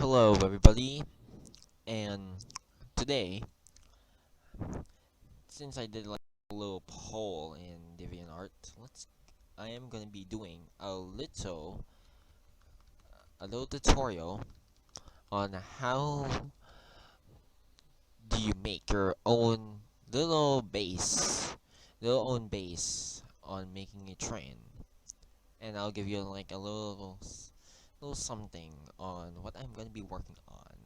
Hello everybody, and today, since I did like a little poll in DeviantArt, I am gonna be doing a little tutorial on how do you make your own little base on making a train, and I'll give you like a little something on what I'm gonna be working on.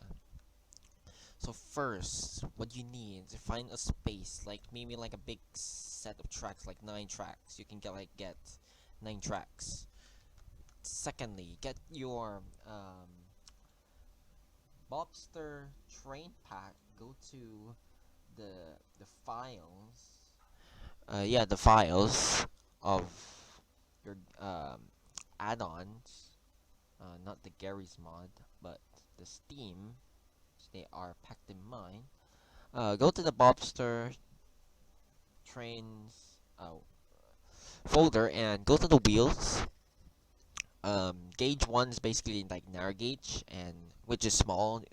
So first, what you need to find a space, like maybe like a big set of tracks, like 9 tracks. You can get 9 tracks. Secondly, get your Bobster train pack. Go to the files. Yeah, the files of your add-ons. Not the Garry's mod, but the Steam. They are packed in mine. Go to the Bobster Trains folder and go to the wheels. Gauge 1 is basically like narrow gauge, and which is small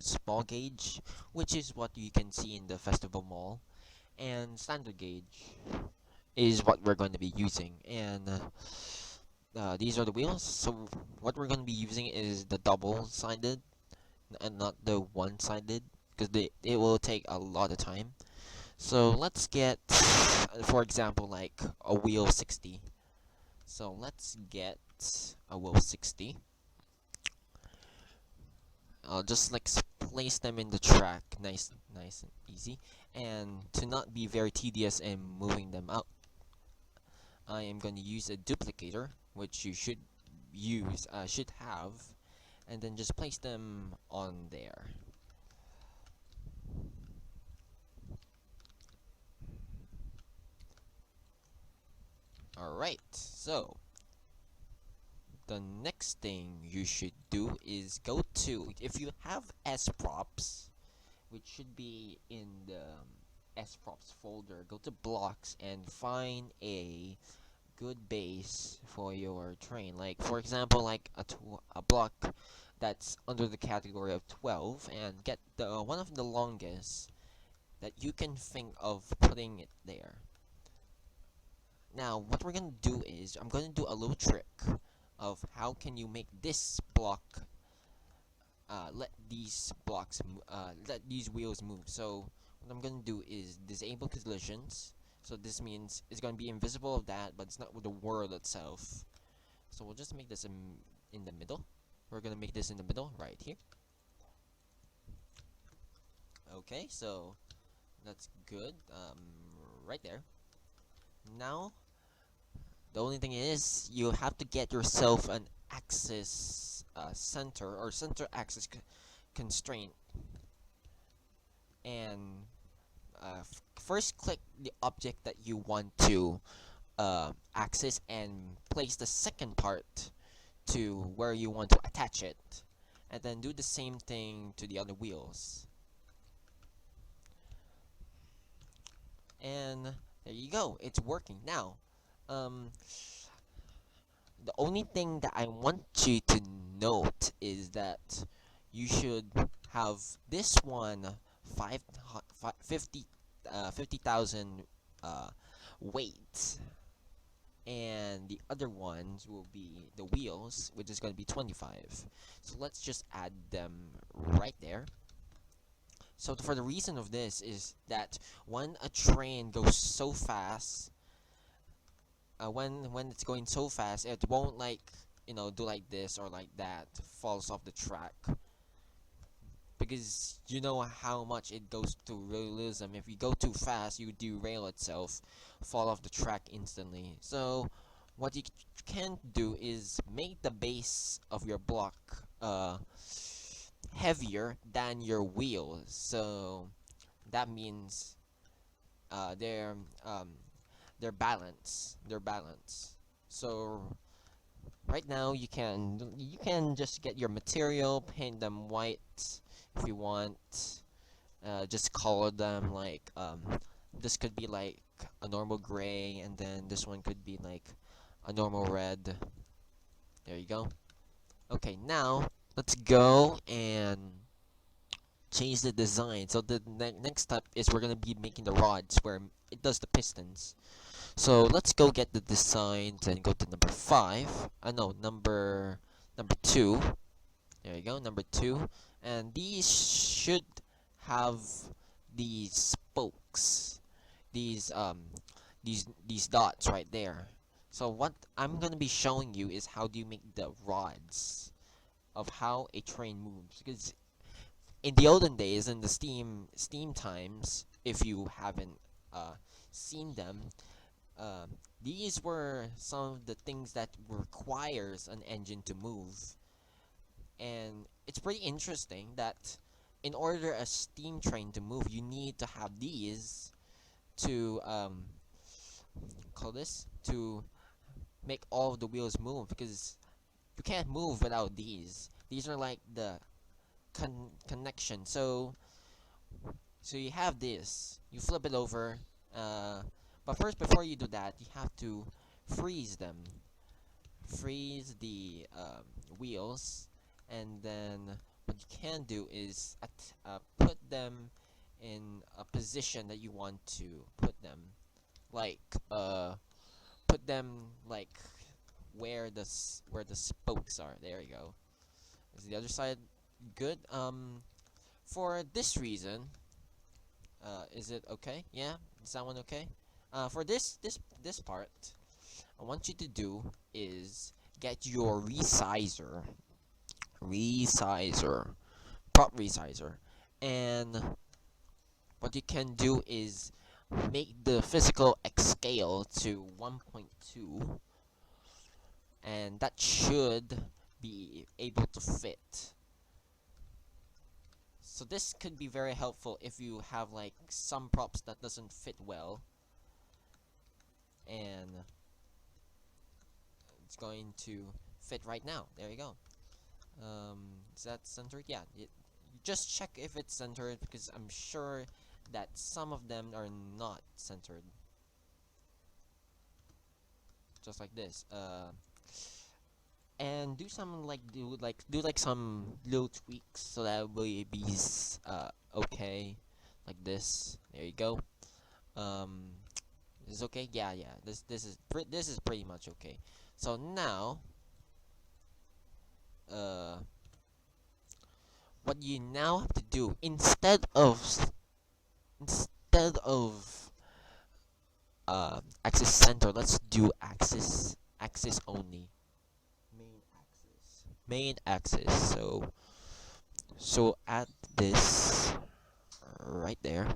gauge, which is what you can see in the festival mall. And standard gauge is what we're going to be using. And these are the wheels. So what we're going to be using is the double-sided and not the one-sided, because it will take a lot of time. So let's get, for example, like a wheel 60. So let's get a wheel 60. I'll just like place them in the track, nice and easy. And to not be very tedious in moving them out, I am going to use a duplicator, which you should have, and then just place them on there. Alright, so the next thing you should do is go to, if you have SProps, which should be in the SProps folder, go to blocks and find a good base for your train. Like, for example, like a block that's under the category of 12, and get the one of the longest that you can think of putting it there. Now, what we're gonna do is, I'm gonna do a little trick of how can you make this block, let these wheels move. So, what I'm gonna do is disable collisions. So this means it's gonna be invisible of that, but it's not with the world itself. So we'll just make this in the middle. We're gonna make this in the middle, right here. Okay, so that's good. Right there. Now, the only thing is, you have to get yourself an axis center or center axis constraint, and first click the object that you want to axis and place the second part to where you want to attach it, and then do the same thing to the other wheels. And there you go, it's working now. The only thing that I want you to note is that you should have this one 50,000 weight, and the other ones will be the wheels, which is going to be 25. So let's just add them right there. So for the reason of this is that when a train goes so fast, when it's going so fast, it won't like, do like this or like that, falls off the track, because you know how much it goes to realism. If you go too fast, you derail itself, fall off the track instantly. So what you can do is make the base of your block heavier than your wheels. So that means they're balanced. So right now you can just get your material, paint them white if you want. Just color them like this could be like a normal gray, and then this one could be like a normal red. There you go. Okay, now let's go and change the design. So the next step is we're gonna be making the rods where it does the pistons. So let's go get the designs and go to number 5. No, number 2. There you go, number 2. And these should have these spokes, these these dots right there. So what I'm gonna be showing you is how do you make the rods of how a train moves, because in the olden days, in the Steam times, if you haven't seen them, these were some of the things that requires an engine to move. And it's pretty interesting that in order a steam train to move, you need to have these to call this to make all of the wheels move, because you can't move without these. These are like the connection. So you have this, you flip it over, but first, before you do that, you have to freeze them. Freeze the wheels, and then what you can do is put them in a position that you want to put them. Like, put them like where the spokes are. There you go. Is the other side good? For this reason, is it okay? Yeah, is that one okay? For this part, I want you to do is get your resizer, prop resizer, and what you can do is make the physical X scale to 1.2, and that should be able to fit. So this could be very helpful if you have like some props that doesn't fit well, and it's going to fit right now. There you go. Is that centered? Yeah. Just check if it's centered, because I'm sure that some of them are not centered. Just like this. And do some do like some little tweaks so that it will be okay, like this. There you go. Is this okay? Yeah, yeah. This is pretty much okay. So now, what you now have to do, instead of axis center, let's do axis only. Main axis. So add this right there.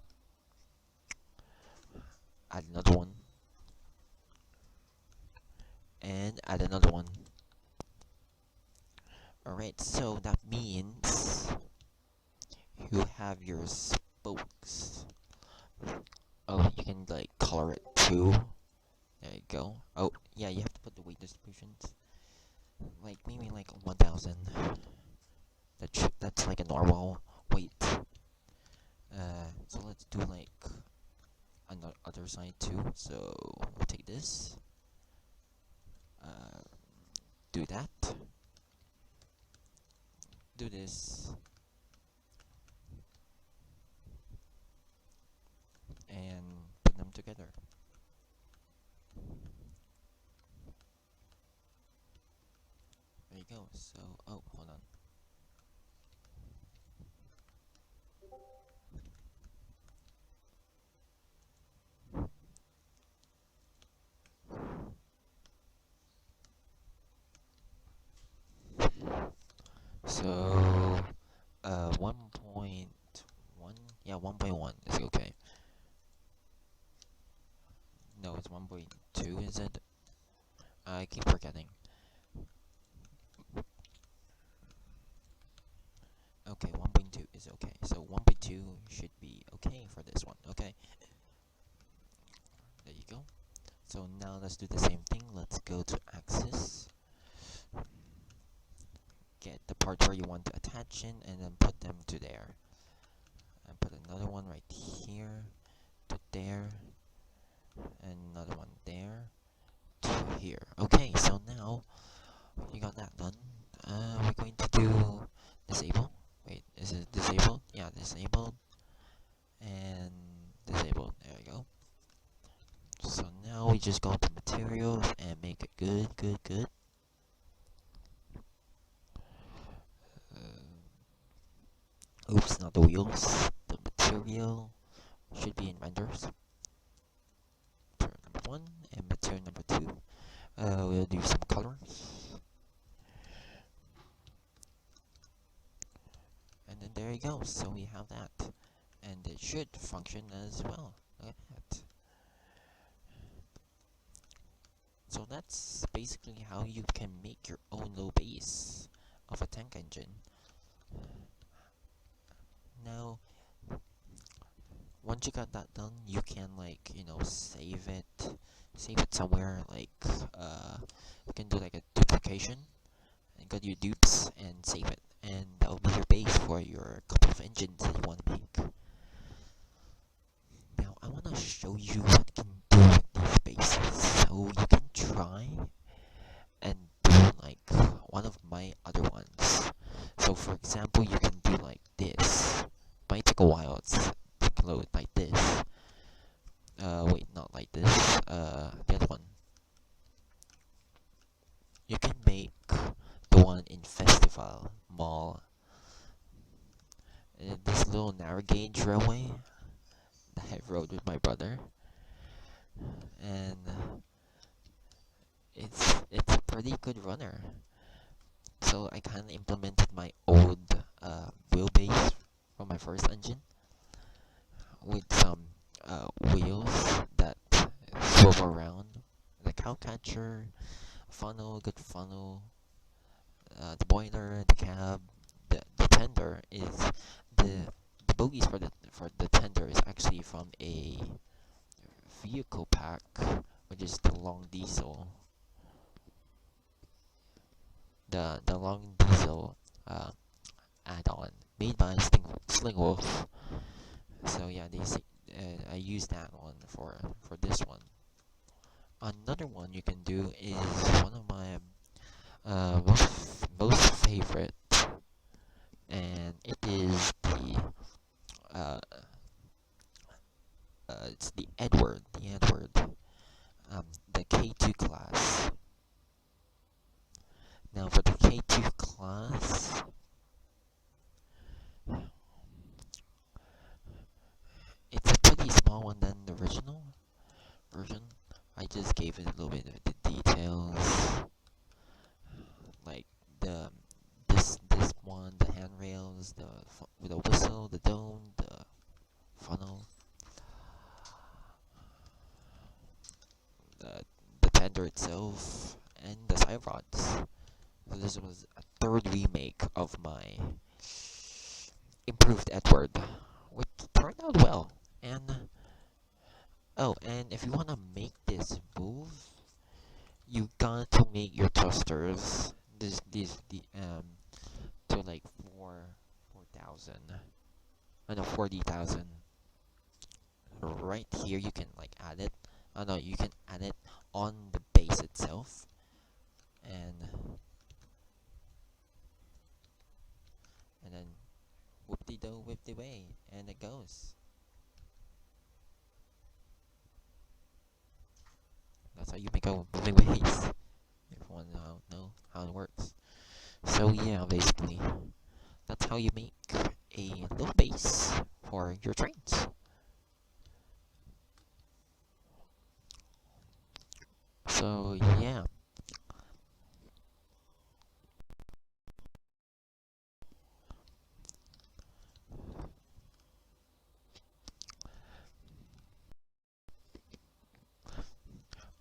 Add another one. And add another one. Alright, so that means you have your spokes. Oh, you can like color it too. There you go. Oh, yeah, you have to put the weight distributions. Like maybe like 1,000. That's like a normal weight. So let's do like another other side too. So we'll take this. Do that. Do this. And put them together. There you go. So, oh, hold on. So, 1.1? Yeah, 1.1 is okay. No, it's 1.2, is it? I keep forgetting. Okay, 1.2 is okay. So 1.2 should be okay for this one. Okay. There you go. So now let's do the same thing. Let's go to axis. Get the parts where you want to attach in, and then put them to there. And put another one right here to there. And another one there to here. Okay, so now you got that done. We're going to do disable. Wait, is it disabled? Yeah, disabled, and disabled. There we go. So now we just go to materials and make it good. Oops, not the wheels. The material should be in renders. Material number 1 and material number 2. We'll do some colors. And then there you go. So we have that. And it should function as well. Look at that. So that's basically how you can make your own low base of a tank engine. Now, once you got that done, you can save it somewhere. You can do like a duplication and go to your dupes and save it, and that will be your base for your couple of engines that you want to make. Now, I want to show you what you can do with these bases, so you can try and do like one of my other ones. So, for example, you can do like this. Might take a while to load like this. Wait, not like this. The other one. You can make the one in Festival Mall. This little narrow gauge railway that I rode with my brother, and it's a pretty good runner. So I kind of implemented my old wheelbase from my first engine with some wheels that swivel around, the cowcatcher, funnel, good funnel, the boiler, the cab, the tender is the bogies for the tender is actually from a vehicle pack, which is the long diesel. The long diesel add-on made by Slingwolf. So yeah, I use that one for this one. Another one you can do is one of my most favorite, and it is it's the Edward, the K2 class. Now for the K2 class, it's a pretty small one than the original version. I just gave it a little bit of the details, like this one, the handrails, the whistle, the dome, the funnel, the tender itself, and the side rods. So this was a third remake of my improved Edward, which turned out well. And and if you wanna make this move, you got to make your thrusters to like 4,000. I know 40,000. Right here you can like add it. Oh no, you can add it on the base itself, and then whoop-de-do, whip-de-way, and it goes. That's how you make a moving base. If you want to know how it works. So yeah, basically, that's how you make a little base for your trains. So yeah.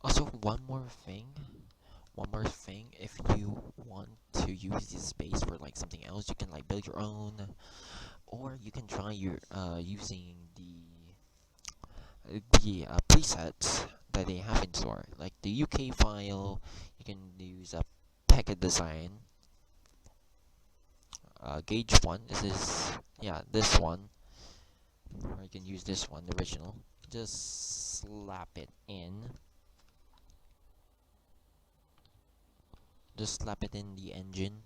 Also, one more thing, if you want to use this space for like something else, you can like build your own, or you can try using the presets that they have in store, like the UK file. You can use a packet design. Gauge 1 is this, yeah, this one, or you can use this one, the original. Just slap it in. Just slap it in the engine.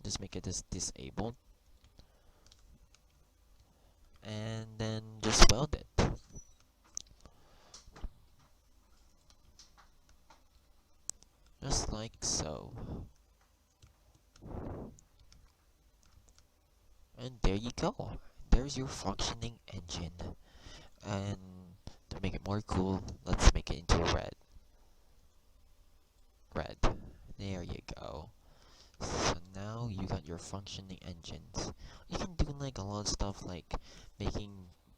Just make it disabled. just weld it. Just like so. And there you go. There's your functioning engine. And to make it more cool, let's make it into red. Red. There you go. So now you got your functioning engines. You can do like a lot of stuff like making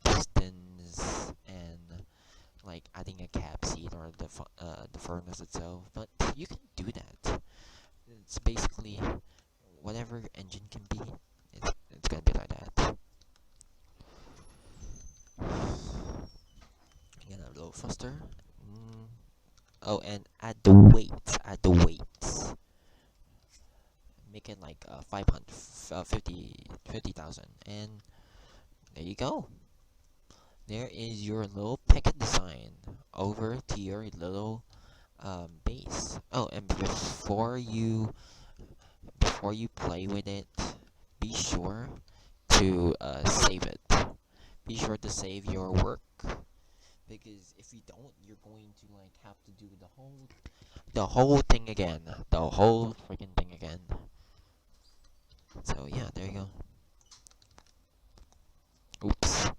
pistons and like adding a cap seat or the furnace itself. But you can do that. It's basically whatever engine can be. It's gonna be like that. Get a little faster. Oh, and add the weights. Add the weights. Make it like 50,000, and there you go. There is your little picket design over to your little base. Oh, and before you play with it, be sure to save it. Be sure to save your work, because if you don't, you're going to like have to do the whole thing again, the whole freaking thing again. So yeah, there you go. Oops.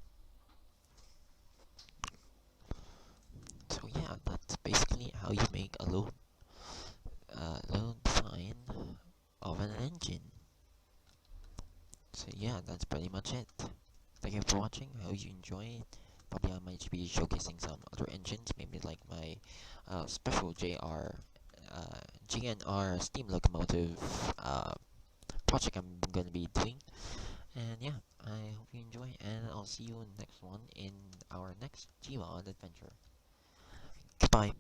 So yeah, that's basically how you make a little design of an engine. So yeah, that's pretty much it. Thank you for watching. I hope you enjoyed. Probably I might be showcasing some other engines, maybe like my special GNR steam locomotive project I'm gonna be doing. And yeah, I hope you enjoy, and I'll see you in the next one in our next Gmod adventure. Goodbye.